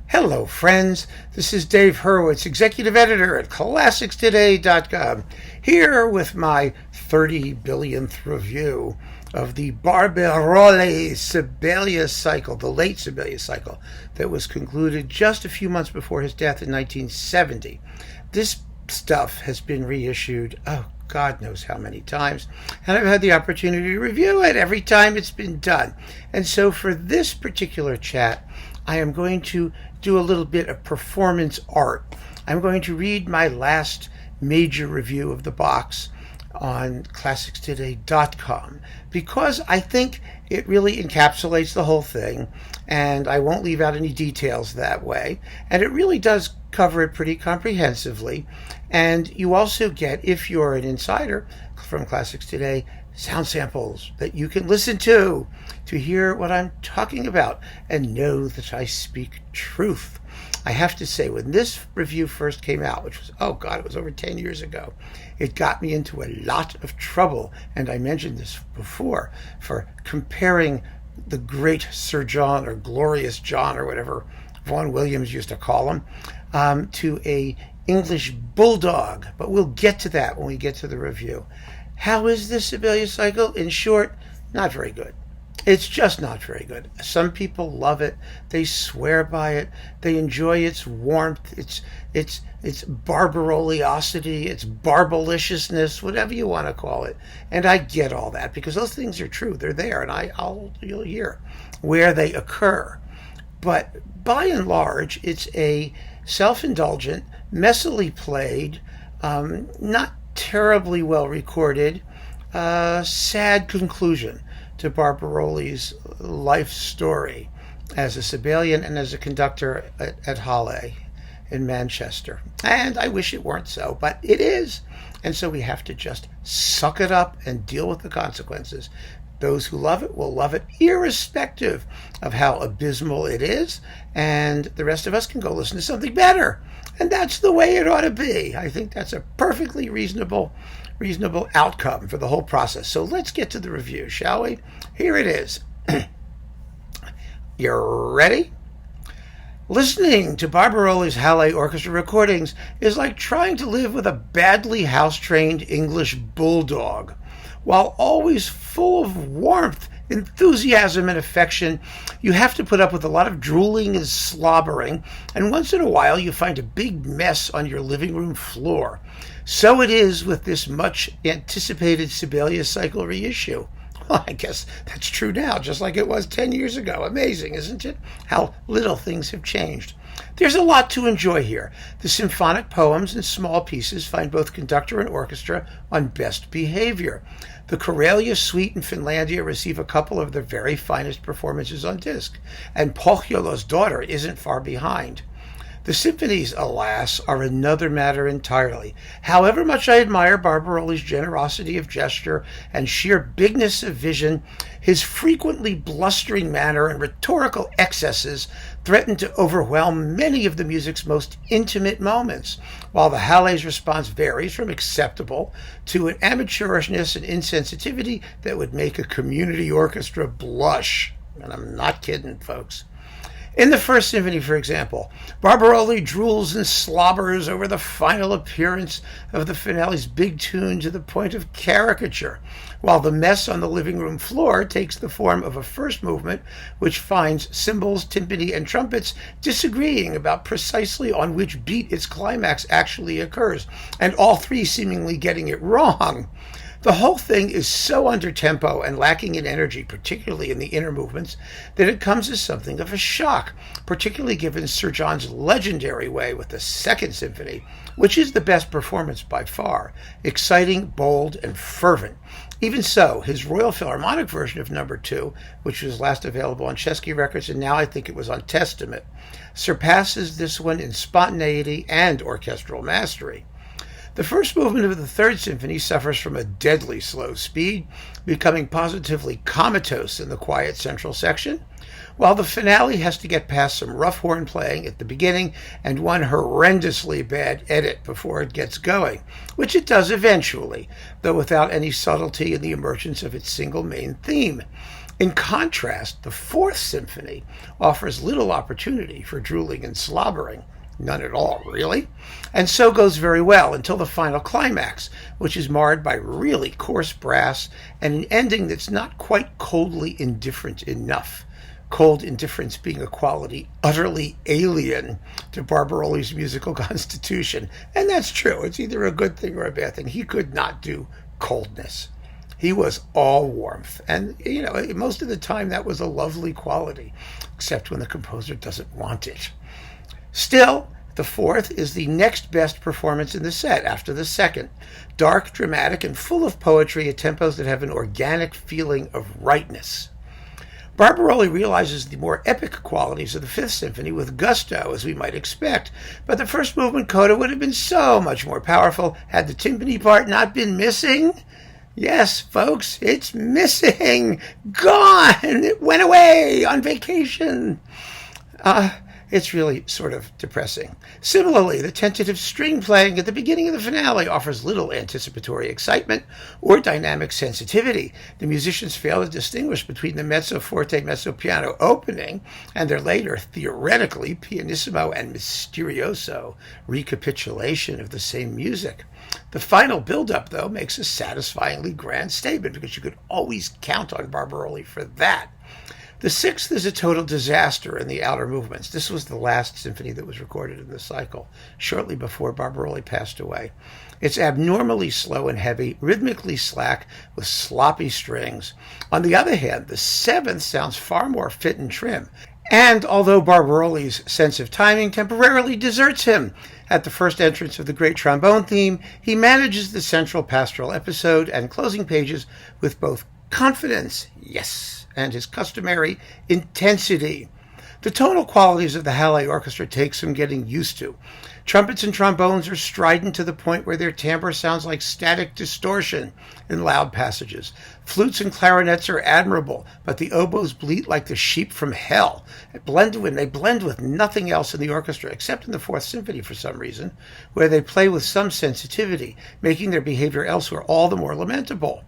Hello, friends. This is Dave Hurwitz, executive editor at ClassicsToday.com, here with my 30 billionth review of the Barbirolli Sibelius cycle, the late Sibelius cycle, that was concluded just a few months before his death in 1970. This stuff has been reissued, God knows how many times, and I've had the opportunity to review it every time it's been done. And so for this particular chat, I am going to do a little bit of performance art. I'm going to read my last major review of the box on ClassicsToday.com because I think it really encapsulates the whole thing, and I won't leave out any details that way, and it really does cover it pretty comprehensively. And you also get, if you're an insider from Classics Today, sound samples that you can listen to hear what I'm talking about and know that I speak truth. I have to say, when this review first came out, which was, it was over 10 years ago, it got me into a lot of trouble, and I mentioned this before, for comparing the great Sir John, or Glorious John, or whatever Vaughan Williams used to call him, to a English bulldog. But we'll get to that when we get to the review. How is this Sibelius cycle? In short, not very good. It's just not very good. Some people love it. They swear by it. They enjoy its warmth, its Barbirolliosity, its barbaliciousness, whatever you want to call it. And I get all that because those things are true. They're there, and you'll hear where they occur. But by and large, it's a self-indulgent, messily played, not terribly well recorded, sad conclusion to Barbirolli's life story as a Sibelian and as a conductor at Halle in Manchester. And I wish it weren't so, but it is. And so we have to just suck it up and deal with the consequences. Those who love it will love it irrespective of how abysmal it is, and the rest of us can go listen to something better. And that's the way it ought to be. I think that's a perfectly reasonable outcome for the whole process. So let's get to the review, shall we? Here it is. You ready? Listening to Barbirolli's Halle Orchestra recordings is like trying to live with a badly house-trained English bulldog. While always full of warmth, enthusiasm, and affection, you have to put up with a lot of drooling and slobbering, and once in a while you find a big mess on your living room floor. So it is with this much-anticipated Sibelius cycle reissue. Well, I guess that's true now, just like it was 10 years ago. Amazing, isn't it? How little things have changed. There's a lot to enjoy here. The symphonic poems and small pieces find both conductor and orchestra on best behavior. The Karelia Suite in Finlandia receive a couple of their very finest performances on disc, and Pohjola's Daughter isn't far behind. The symphonies, alas, are another matter entirely. However much I admire Barbirolli's generosity of gesture and sheer bigness of vision, his frequently blustering manner and rhetorical excesses threaten to overwhelm many of the music's most intimate moments, while the Halle's response varies from acceptable to an amateurishness and insensitivity that would make a community orchestra blush. And I'm not kidding, folks. In the first symphony, for example, Barbirolli drools and slobbers over the final appearance of the finale's big tune to the point of caricature, while the mess on the living room floor takes the form of a first movement which finds cymbals, timpani, and trumpets disagreeing about precisely on which beat its climax actually occurs, and all three seemingly getting it wrong. The whole thing is so under tempo and lacking in energy, particularly in the inner movements, that it comes as something of a shock, particularly given Sir John's legendary way with the Second Symphony, which is the best performance by far, exciting, bold, and fervent. Even so, his Royal Philharmonic version of number 2, which was last available on Chesky Records, and now I think it was on Testament, surpasses this one in spontaneity and orchestral mastery. The first movement of the Third Symphony suffers from a deadly slow speed, becoming positively comatose in the quiet central section, while the finale has to get past some rough horn playing at the beginning and one horrendously bad edit before it gets going, which it does eventually, though without any subtlety in the emergence of its single main theme. In contrast, the Fourth Symphony offers little opportunity for drooling and slobbering. None at all, really. And so goes very well until the final climax, which is marred by really coarse brass and an ending that's not quite coldly indifferent enough. Cold indifference being a quality utterly alien to Barbirolli's musical constitution. And that's true. It's either a good thing or a bad thing. He could not do coldness. He was all warmth. And, most of the time that was a lovely quality, except when the composer doesn't want it. Still, the fourth is the next best performance in the set after the second. Dark, dramatic, and full of poetry at tempos that have an organic feeling of rightness. Barbirolli realizes the more epic qualities of the Fifth Symphony with gusto, as we might expect, but the first movement coda would have been so much more powerful had the timpani part not been missing. Yes, folks, it's missing. Gone. It went away on vacation. It's really sort of depressing. Similarly, the tentative string playing at the beginning of the finale offers little anticipatory excitement or dynamic sensitivity. The musicians fail to distinguish between the mezzo forte, mezzo piano opening and their later, theoretically, pianissimo and mysterioso recapitulation of the same music. The final build-up, though, makes a satisfyingly grand statement because you could always count on Barbirolli for that. The sixth is a total disaster in the outer movements. This was the last symphony that was recorded in the cycle, shortly before Barbirolli passed away. It's abnormally slow and heavy, rhythmically slack, with sloppy strings. On the other hand, the seventh sounds far more fit and trim. And although Barbirolli's sense of timing temporarily deserts him at the first entrance of the great trombone theme, he manages the central pastoral episode and closing pages with both confidence, yes, and his customary intensity. The tonal qualities of the Halle Orchestra take some getting used to. Trumpets and trombones are strident to the point where their timbre sounds like static distortion in loud passages. Flutes and clarinets are admirable, but the oboes bleat like the sheep from hell. They blend with nothing else in the orchestra, except in the Fourth Symphony for some reason, where they play with some sensitivity, making their behavior elsewhere all the more lamentable.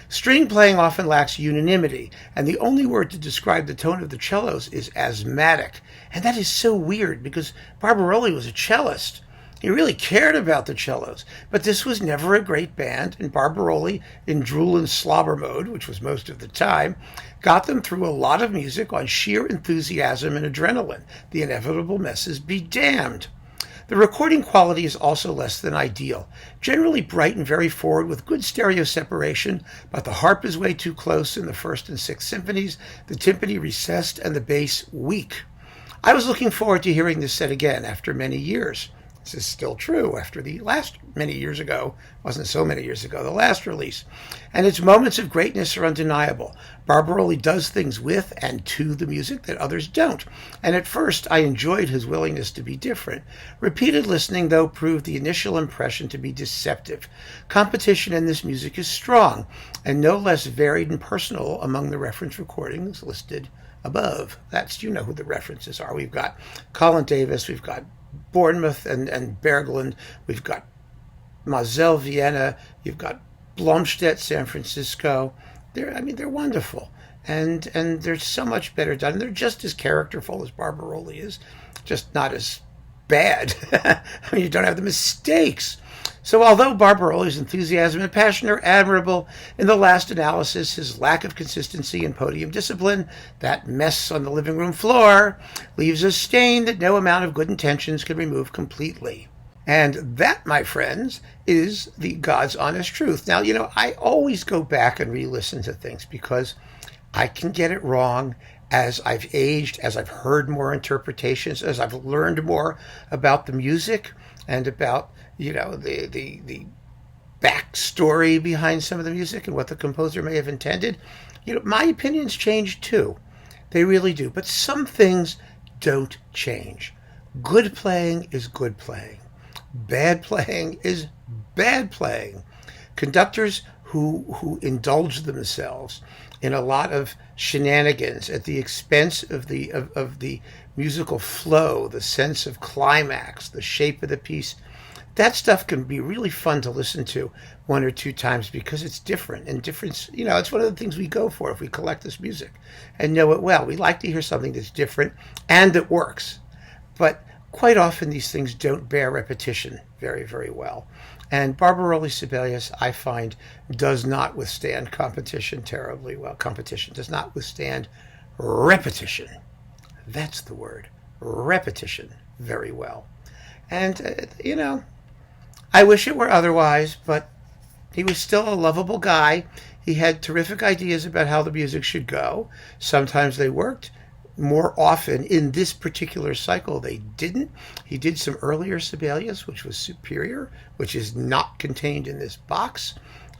String playing often lacks unanimity, and the only word to describe the tone of the cellos is asthmatic. And that is so weird, because Barbirolli was a cellist. He really cared about the cellos, but this was never a great band, and Barbirolli, in drool and slobber mode, which was most of the time, got them through a lot of music on sheer enthusiasm and adrenaline. The inevitable messes be damned. The recording quality is also less than ideal. Generally bright and very forward with good stereo separation, but the harp is way too close in the First and Sixth Symphonies, the timpani recessed, and the bass weak. I was looking forward to hearing this set again after many years. This is still true after the last many years ago, wasn't so many years ago, the last release. And its moments of greatness are undeniable. Barbirolli does things with and to the music that others don't. And at first, I enjoyed his willingness to be different. Repeated listening, though, proved the initial impression to be deceptive. Competition in this music is strong, and no less varied and personal among the reference recordings listed above. You know who the references are. We've got Colin Davis, we've got Bournemouth and Berglund, we've got Moselle, Vienna, you've got Blomstedt, San Francisco. They're wonderful, and they're so much better done. They're just as characterful as Barbirolli is, just not as bad. You don't have the mistakes. So although Barbirolli's enthusiasm and passion are admirable, in the last analysis, his lack of consistency and podium discipline, that mess on the living room floor, leaves a stain that no amount of good intentions can remove completely. And that, my friends, is the God's honest truth. Now, I always go back and re-listen to things because I can get it wrong as I've aged, as I've heard more interpretations, as I've learned more about the music and about the backstory behind some of the music and what the composer may have intended. My opinions change too. They really do. But some things don't change. Good playing is good playing. Bad playing is bad playing. Conductors who indulge themselves in a lot of shenanigans at the expense of the musical flow, the sense of climax, the shape of the piece, that stuff can be really fun to listen to one or two times because it's different. And difference, it's one of the things we go for if we collect this music and know it well. We like to hear something that's different and that works. But quite often these things don't bear repetition very, very well. And Barbirolli Sibelius, I find, does not withstand competition terribly well. Competition does not withstand repetition. That's the word. Repetition very well. And, I wish it were otherwise, but he was still a lovable guy. He had terrific ideas about how the music should go. Sometimes they worked. More often, in this particular cycle, they didn't. He did some earlier Sibelius, which was superior, which is not contained in this box.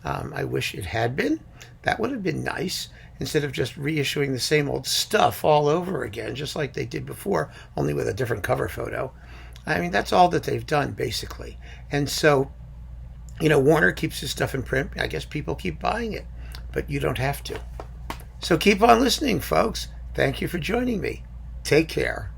I wish it had been. That would have been nice, instead of just reissuing the same old stuff all over again, just like they did before, only with a different cover photo. I mean, that's all that they've done, basically. And so, Warner keeps his stuff in print. I guess people keep buying it, but you don't have to. So keep on listening, folks. Thank you for joining me. Take care.